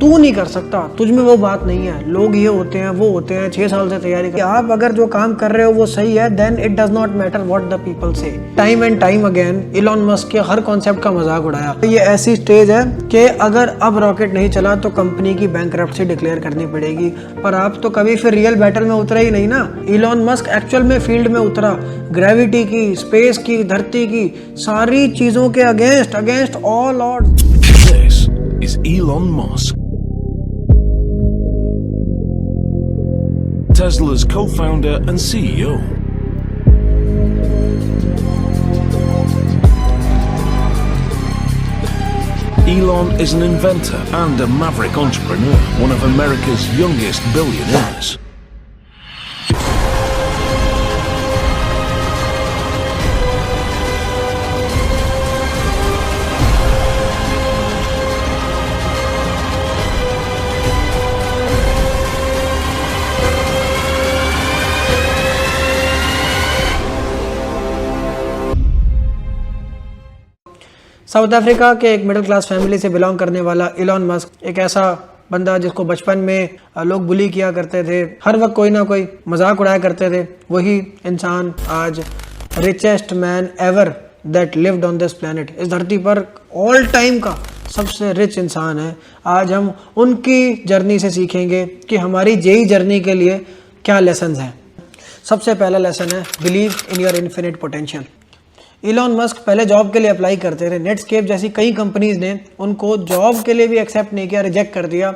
तू नहीं कर सकता, तुझ में वो बात नहीं है, लोग ये होते हैं वो होते हैं, 6 साल से तैयारी कर। आप अगर जो काम कर रहे हो वो सही है, then it does not matter what the people say. Time and time again Elon Musk के हर कॉन्सेप्ट का मजाक उड़ाया। ये ऐसी स्टेज है कि अगर अब रॉकेट नहीं चला तो कंपनी की बैंकरप्सी डिक्लेयर करनी पड़ेगी। पर आप तो कभी फिर रियल बैटल में उतरे ही नहीं ना। इलॉन मस्क एक्चुअल में फील्ड में उतरा, ग्रेविटी की, स्पेस की, धरती की, सारी चीजों के against all odds. This is Elon Musk, Tesla's co-founder and CEO. Elon is an inventor and a maverick entrepreneur, one of America's youngest billionaires. South Africa के एक मिडिल क्लास फैमिली से बिलोंग करने वाला इलॉन मस्क एक ऐसा बंदा जिसको बचपन में लोग बुली किया करते थे, हर वक्त कोई ना कोई मजाक उड़ाया करते थे, वही इंसान आज richest man ever that lived on this planet, इस धरती पर ऑल टाइम का सबसे रिच इंसान है। आज हम उनकी जर्नी से सीखेंगे कि हमारी जेई जर्नी के लिए क्या लेसन्स हैं। सबसे पहला लेसन है believe in your infinite potential. Elon Musk पहले जॉब के लिए अप्लाई करते थे, नेटस्केप जैसी कई कंपनीज ने उनको जॉब के लिए भी एक्सेप्ट नहीं किया, रिजेक्ट कर दिया।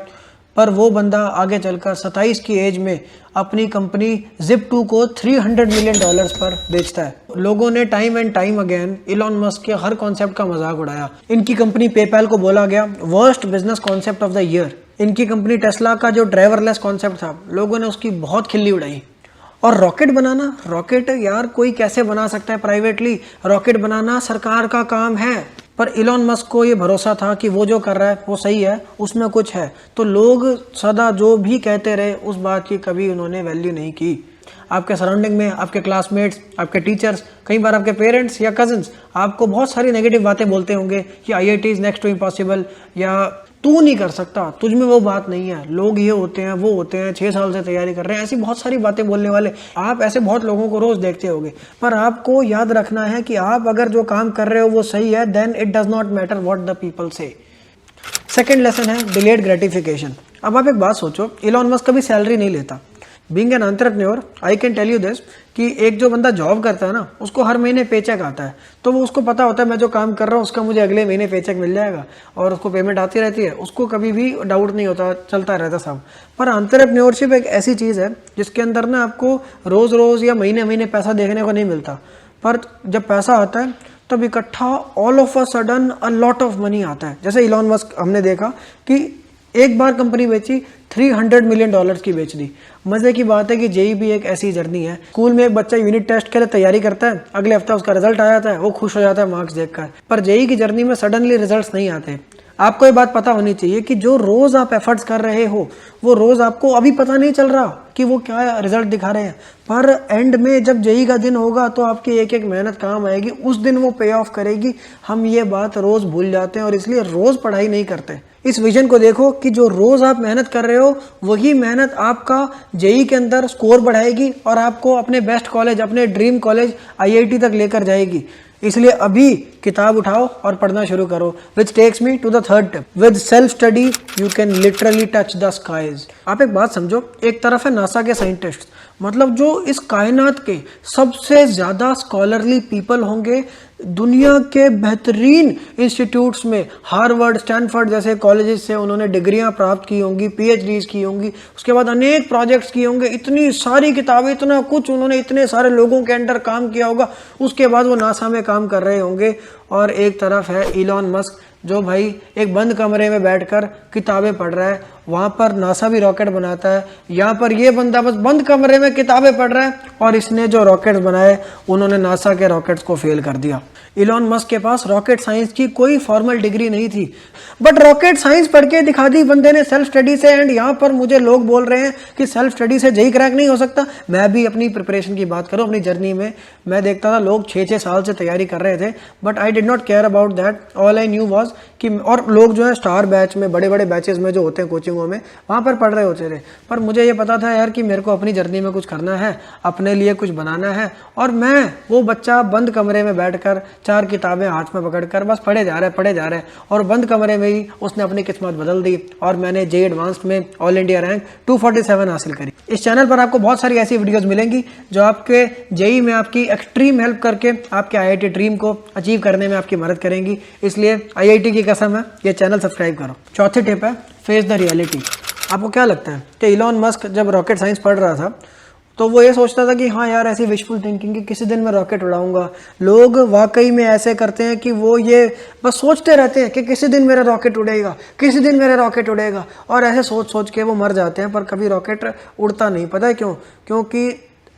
पर वो बंदा आगे चलकर 27 की एज में अपनी कंपनी Zip2 को $300 मिलियन पर बेचता है। लोगों ने time and time again Elon Musk के हर कॉन्सेप्ट का मजाक उड़ाया। इनकी कंपनी पेपैल को बोला गया worst business concept of the year. इनकी कंपनी टेस्ला का जो ड्राइवरलेस कॉन्सेप्ट था, लोगों ने उसकी बहुत खिल्ली उड़ाई। और रॉकेट बनाना, रॉकेट यार कोई कैसे बना सकता है प्राइवेटली, रॉकेट बनाना सरकार का काम है। पर इलॉन मस्क को ये भरोसा था कि वो जो कर रहा है वो सही है, उसमें कुछ है। तो लोग सदा जो भी कहते रहे उस बात की कभी उन्होंने वैल्यू नहीं की। आपके सराउंडिंग में आपके क्लासमेट्स, आपके टीचर्स, कई बार आपके पेरेंट्स या कजन्स आपको बहुत सारी नेगेटिव बातें बोलते होंगे कि IIT is next to impossible, या तू नहीं कर सकता, तुझ में वो बात नहीं है, लोग ये होते हैं वो होते हैं, 6 साल से तैयारी कर रहे हैं, ऐसी बहुत सारी बातें बोलने वाले आप ऐसे बहुत लोगों को रोज देखते होंगे। पर आपको याद रखना है कि आप अगर जो काम कर रहे हो वो सही है, then it does not matter what the people say. Second lesson है डिलेड ग्रेटिफिकेशन। अब आप एक बात सोचो, इलॉन मस्क कभी सैलरी नहीं लेता। Being an entrepreneur I can tell you this कि एक जो बंदा जॉब करता है ना, उसको हर महीने पेचेक आता है, तो वो उसको पता होता है मैं जो काम कर रहा हूँ उसका मुझे अगले महीने पेचेक मिल जाएगा और उसको पेमेंट आती रहती है, उसको कभी भी डाउट नहीं होता, चलता रहता सब। पर एंटरप्रेन्योरशिप एक ऐसी चीज़ है जिसके अंदर ना आपको रोज़ रोज़ या महीने महीने पैसा देखने को नहीं मिलता, पर जब पैसा आता है तब इकट्ठा all of a sudden a lot of money आता है। जैसे इलॉन मस्क हमने देखा कि एक बार कंपनी बेची, $300 मिलियन की बेच दी। मजे की बात है कि जेई भी एक ऐसी जर्नी है। स्कूल में एक बच्चा यूनिट टेस्ट के लिए तैयारी करता है, अगले हफ्ते उसका रिजल्ट आ जाता है, वो खुश हो जाता है मार्क्स देखकर। पर जेई की जर्नी में सडनली रिजल्ट्स नहीं आते। आपको ये बात पता होनी चाहिए कि जो रोज आप एफर्ट्स कर रहे हो वो रोज आपको अभी पता नहीं चल रहा कि वो क्या रिजल्ट दिखा रहे हैं, पर एंड में जब जेई का दिन होगा तो आपकी एक एक मेहनत काम आएगी, उस दिन वो पे ऑफ करेगी। हम ये बात रोज भूल जाते हैं और इसलिए रोज पढ़ाई नहीं करते। इस विजन को देखो कि जो रोज आप मेहनत कर रहे हो वही मेहनत आपका जेई के अंदर स्कोर बढ़ाएगी और आपको अपने बेस्ट कॉलेज, अपने ड्रीम कॉलेज IIT तक लेकर जाएगी। इसलिए अभी किताब उठाओ और पढ़ना शुरू करो। Which takes me to the third tip, with self study you can literally touch the skies. आप एक बात समझो, एक तरफ है नासा के साइंटिस्ट, मतलब जो इस कायनात के सबसे ज्यादा स्कॉलरली पीपल होंगे, दुनिया के बेहतरीन इंस्टीट्यूट्स में, हार्वर्ड, स्टैनफोर्ड जैसे कॉलेजेस से उन्होंने डिग्रियां प्राप्त की होंगी, PhDs की होंगी, उसके बाद अनेक प्रोजेक्ट्स किए होंगे, इतनी सारी किताबें, इतना कुछ उन्होंने इतने सारे लोगों के अंडर काम किया होगा, उसके बाद वो नासा में काम कर रहे होंगे। और एक तरफ है इलॉन मस्क जो भाई एक बंद कमरे में बैठकर किताबें पढ़ रहा है, वहाँ पर नासा भी रॉकेट बनाता है, यहाँ पर ये बंदा बस बंद कमरे में किताबें पढ़ रहा है और इसने जो रॉकेट्स बनाए उन्होंने नासा के रॉकेट्स को फेल कर दिया। इलॉन मस्क के पास रॉकेट साइंस की कोई फॉर्मल डिग्री नहीं थी, बट रॉकेट साइंस पढ़ के दिखा दी बंदे ने सेल्फ स्टडी से। एंड यहाँ पर मुझे लोग बोल रहे हैं कि सेल्फ स्टडी से जेई क्रैक नहीं हो सकता। मैं भी अपनी प्रिपरेशन की बात करूँ, अपनी जर्नी में मैं देखता था लोग 6-6 साल से तैयारी कर रहे थे, but I did not care about that. All I knew was कि, और लोग जो है स्टार बैच में, बड़े बड़े बैचेस में जो होते हैं कोचिंगों में, वहाँ पर पढ़ रहे होते थे। पर मुझे ये पता था यार कि मेरे को अपनी जर्नी में कुछ करना है, अपने लिए कुछ बनाना है। और मैं वो बच्चा बंद कमरे में बैठकर 4 किताबें हाथ में पकड़कर बस पढ़े जा रहे और बंद कमरे में ही उसने अपनी किस्मत बदल दी और मैंने जेई एडवांस्ड में ऑल इंडिया रैंक 247 हासिल करी। इस चैनल पर आपको बहुत सारी ऐसी वीडियोस मिलेंगी जो आपके जेई में आपकी एक्सट्रीम हेल्प करके आपके आईआईटी ड्रीम को अचीव करने में आपकी मदद करेंगी। इसलिए आईआईटी की कसम है, ये चैनल सब्सक्राइब करो। चौथी टिप है फेस द रियलिटी। आपको क्या लगता है कि इलॉन मस्क जब रॉकेट साइंस पढ़ रहा था तो वो ये सोचता था कि हाँ यार ऐसी विशफुल थिंकिंग कि किसी दिन मैं रॉकेट उड़ाऊंगा। लोग वाकई में ऐसे करते हैं कि वो ये बस सोचते रहते हैं कि किसी दिन मेरा रॉकेट उड़ेगा, किसी दिन मेरा रॉकेट उड़ेगा, और ऐसे सोच सोच के वो मर जाते हैं, पर कभी रॉकेट उड़ता नहीं। पता है क्यों? क्योंकि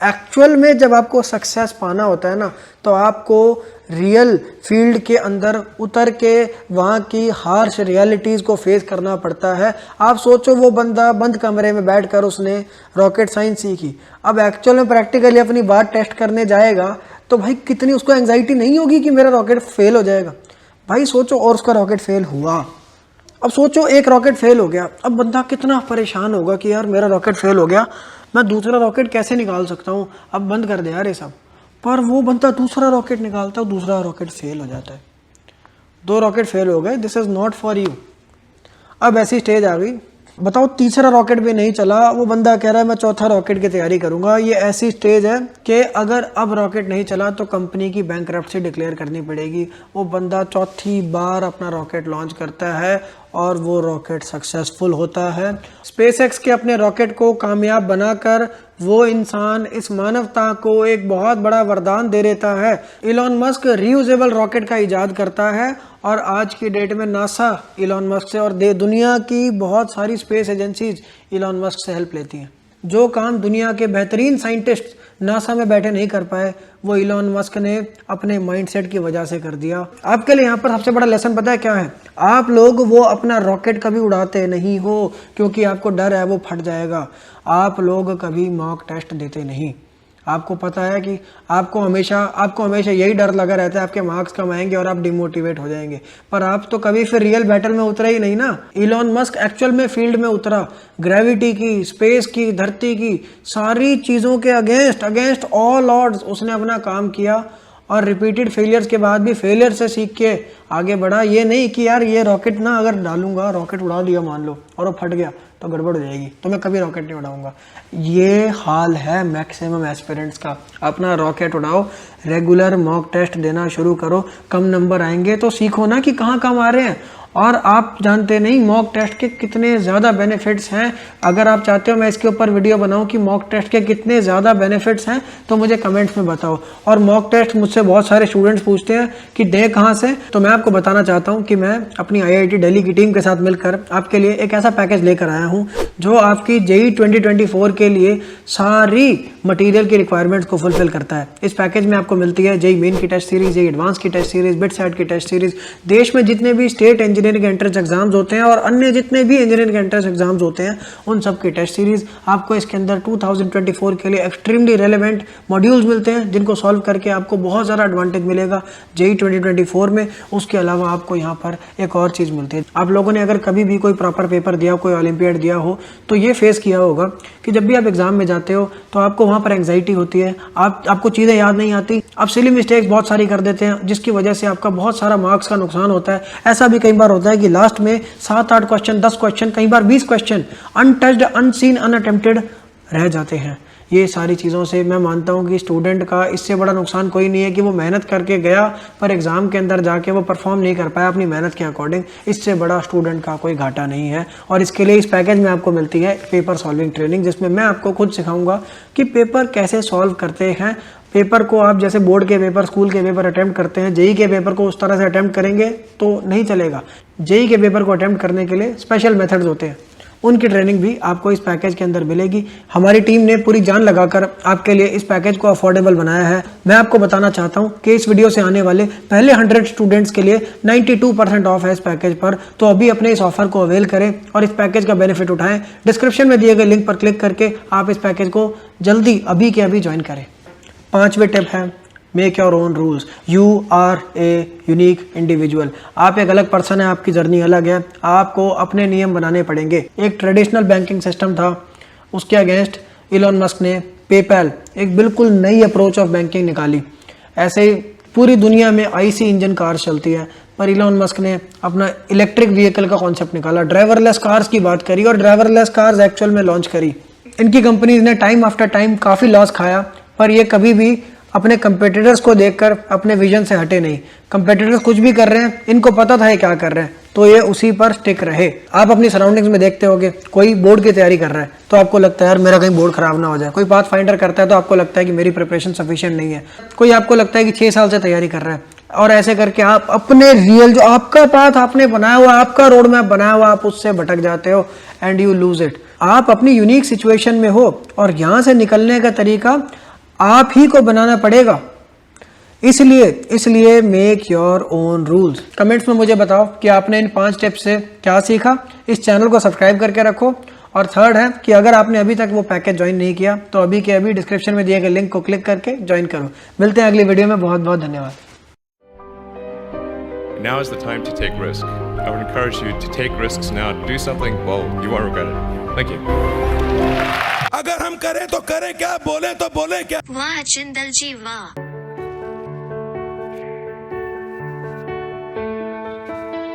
एक्चुअल में जब आपको सक्सेस पाना होता है ना, तो आपको रियल फील्ड के अंदर उतर के वहाँ की हार्श रियलिटीज़ को फेस करना पड़ता है। आप सोचो वो बंदा बंद कमरे में बैठकर उसने रॉकेट साइंस सीखी, अब एक्चुअल में प्रैक्टिकली अपनी बात टेस्ट करने जाएगा तो भाई कितनी उसको एंग्जाइटी नहीं होगी कि मेरा रॉकेट फेल हो जाएगा। भाई सोचो, और उसका रॉकेट फेल हुआ। अब सोचो एक रॉकेट फेल हो गया, अब बंदा कितना परेशान होगा कि यार मेरा रॉकेट फेल हो गया, मैं दूसरा रॉकेट कैसे निकाल सकता हूँ, अब बंद कर दे यार ये सब। पर वो बंदा दूसरा रॉकेट निकालता है, दूसरा रॉकेट फेल हो जाता है, 2 रॉकेट फेल हो गए, this is not for you. अब ऐसी स्टेज आ गई, बताओ तीसरा रॉकेट भी नहीं चला, वो बंदा कह रहा है मैं चौथा रॉकेट की तैयारी करूंगा। ये ऐसी स्टेज है कि अगर अब रॉकेट नहीं चला तो कंपनी की बैंकरप्सी डिक्लेयर करनी पड़ेगी। वो बंदा चौथी बार अपना रॉकेट लॉन्च करता है और वो रॉकेट सक्सेसफुल होता है। स्पेसएक्स के अपने रॉकेट को कामयाब बनाकर वो इंसान इस मानवता को एक बहुत बड़ा वरदान दे देता है। इलॉन मस्क रीयूजेबल रॉकेट का इजाद करता है और आज की डेट में नासा इलॉन मस्क से और दुनिया की बहुत सारी स्पेस एजेंसीज इलॉन मस्क से हेल्प लेती हैं। जो काम दुनिया के बेहतरीन साइंटिस्ट नासा में बैठे नहीं कर पाए, वो इलॉन मस्क ने अपने माइंडसेट की वजह से कर दिया। आपके लिए यहाँ पर सबसे बड़ा लेसन पता है क्या है? आप लोग वो अपना रॉकेट कभी उड़ाते नहीं हो क्योंकि आपको डर है वो फट जाएगा। आप लोग कभी मॉक टेस्ट देते नहीं। आपको पता है कि आपको हमेशा यही डर लगा रहता है आपके मार्क्स कम आएंगे और आप डिमोटिवेट हो जाएंगे, पर आप तो कभी फिर रियल बैटल में उतरे ही नहीं ना। इलॉन मस्क एक्चुअल में फील्ड में उतरा, ग्रेविटी की, स्पेस की, धरती की सारी चीज़ों के अगेंस्ट ऑल ऑड्स उसने अपना काम किया और रिपीटेड फेलियर्स के बाद भी फेलियर से सीख के आगे बढ़ा। ये नहीं कि यार ये रॉकेट ना अगर डालूंगा, रॉकेट उड़ा दिया मान लो और वो फट गया तो गड़बड़ हो जाएगी, तो मैं कभी रॉकेट नहीं उड़ाऊंगा। ये हाल है मैक्सिमम एस्पिरेंट्स का। अपना रॉकेट उड़ाओ, रेगुलर मॉक टेस्ट देना शुरू करो, कम नंबर आएंगे तो सीखो ना कि कहाँ कम आ रहे हैं। और आप जानते नहीं मॉक टेस्ट के कितने ज़्यादा बेनिफिट्स हैं। अगर आप चाहते हो मैं इसके ऊपर वीडियो बनाऊं कि मॉक टेस्ट के कितने ज़्यादा बेनिफिट्स हैं तो मुझे कमेंट्स में बताओ। और मॉक टेस्ट मुझसे बहुत सारे स्टूडेंट्स पूछते हैं कि दें कहाँ से, तो मैं आपको बताना चाहता हूं कि मैं अपनी आईआईटी दिल्ली की टीम के साथ मिलकर आपके लिए एक ऐसा पैकेज लेकर आया हूं जो आपकी जेई 2024 के लिए सारी मटेरियल की रिक्वायरमेंट्स को फुलफिल करता है। इस पैकेज में आपको मिलती है जेई मेन की टेस्ट सीरीज, जेई एडवांस की टेस्ट सीरीज, बिटसैट की टेस्ट सीरीज, देश में जितने भी स्टेट इंजीनियरिंग एंट्रेंस एग्जाम्स होते हैं और अन्य जितने भी इंजीनियरिंग एंट्रेंस एग्जाम्स होते हैं उन सब की टेस्ट सीरीज। आपको इसके अंदर 2024 के लिए एक्सट्रीमली रेलेवेंट मॉड्यूल्स मिलते हैं जिनको सॉल्व करके आपको बहुत ज़्यादा एडवांटेज मिलेगा जेई 2024 में। उसके अलावा आपको यहाँ पर एक और चीज़ मिलती है। आप लोगों ने अगर कभी भी कोई प्रॉपर पेपर दिया, कोई ओलंपियाड दिया हो तो ये फेस किया होगा कि जब भी आप एग्जाम में जाते हो तो आपको वहाँ पर एंग्जाइटी होती है, आपको चीज़ें याद नहीं आती, आप सिली मिस्टेक्स बहुत सारी कर देते हैं जिसकी वजह से आपका बहुत सारा मार्क्स का नुकसान होता है। ऐसा भी कई बार होता है कि लास्ट में 7-8 क्वेश्चन, 10 क्वेश्चन, कई बार 20 क्वेश्चन अनटच्ड, अनसीन, अनअटेम्प्टेड रह जाते हैं। ये सारी चीज़ों से मैं मानता हूँ कि स्टूडेंट का इससे बड़ा नुकसान कोई नहीं है कि वो मेहनत करके गया पर एग्ज़ाम के अंदर जाके वो परफॉर्म नहीं कर पाया अपनी मेहनत के अकॉर्डिंग। इससे बड़ा स्टूडेंट का कोई घाटा नहीं है। और इसके लिए इस पैकेज में आपको मिलती है पेपर सॉल्विंग ट्रेनिंग, जिसमें मैं आपको खुद सिखाऊंगा कि पेपर कैसे सॉल्व करते हैं। पेपर को आप जैसे बोर्ड के पेपर, स्कूल के पेपर अटेम्प्ट करते हैं, जेई के पेपर को उस तरह से अटेम्प्ट करेंगे तो नहीं चलेगा। जेई के पेपर को अटेम्प्ट करने के लिए स्पेशल मेथड्स होते हैं। उनकी ट्रेनिंग भी आपको इस पैकेज के अंदर मिलेगी। हमारी टीम ने पूरी जान लगाकर आपके लिए इस पैकेज को अफोर्डेबल बनाया है। मैं आपको बताना चाहता हूं कि इस वीडियो से आने वाले पहले 100 स्टूडेंट्स के लिए 92% ऑफ है इस पैकेज पर। तो अभी अपने इस ऑफर को अवेल करें और इस पैकेज का बेनिफिट उठाएं। डिस्क्रिप्शन में दिए गए लिंक पर क्लिक करके आप इस पैकेज को जल्दी अभी के अभी ज्वाइन करें। 5वीं टिप है make your own rules. You are a unique individual. आप एक अलग पर्सन है, आपकी जर्नी अलग है, आपको अपने नियम बनाने पड़ेंगे। एक ट्रेडिशनल बैंकिंग सिस्टम था, उसके अगेंस्ट इलॉन मस्क ने पेपैल एक बिल्कुल नई अप्रोच ऑफ बैंकिंग निकाली। ऐसे ही पूरी दुनिया में आईसी इंजन कार्स चलती है, पर इलॉन मस्क ने अपना इलेक्ट्रिक व्हीकल का कॉन्सेप्ट निकाला, ड्राइवरलेस कार्स की बात करी और ड्राइवरलेस कार्स एक्चुअल में लॉन्च करी। इनकी कंपनीज ने टाइम आफ्टर टाइम काफ़ी लॉस खाया, पर ये कभी भी अपने कंपेटिटर्स को देखकर अपने विजन से हटे नहीं। कंपेटिटर्स कुछ भी कर रहे हैं, इनको पता था ये क्या कर रहे हैं, तो ये उसी पर स्टिक रहे। आप अपनी सराउंडिंग्स में देखते होंगे, कोई बोर्ड की तैयारी कर रहा है तो आपको लगता है यार मेरा कहीं बोर्ड खराब ना हो जाए। कोई पाथ फाइंडर करता है तो आपको लगता है कि मेरी प्रिपरेशन सफिशिएंट नहीं है। कोई आपको लगता है कि 6 साल से तैयारी कर रहा है, और ऐसे करके आप अपने रियल जो आपका पाथ आपने बनाया हुआ, आपका रोड मैप बनाया हुआ, आप उससे भटक जाते हो एंड यू लूज इट। आप अपनी यूनिक सिचुएशन में हो और यहाँ से निकलने का तरीका आप ही को बनाना पड़ेगा। इसलिए make your own rules. Comments में मुझे बताओ कि आपने इन 5 टिप्स से क्या सीखा। इस चैनल को सब्सक्राइब करके रखो। और थर्ड है कि अगर आपने अभी तक वो पैकेज ज्वाइन नहीं किया तो अभी के अभी डिस्क्रिप्शन में दिए गए लिंक को क्लिक करके ज्वाइन करो। मिलते हैं अगली वीडियो में। बहुत बहुत धन्यवाद। Now is the time to take risk. I would encourage you to take risks now. Do something bold. You won't regret it. Thank you. अगर हम करें तो करें क्या, बोले तो बोले क्या। वाह जिंदल जी वाह।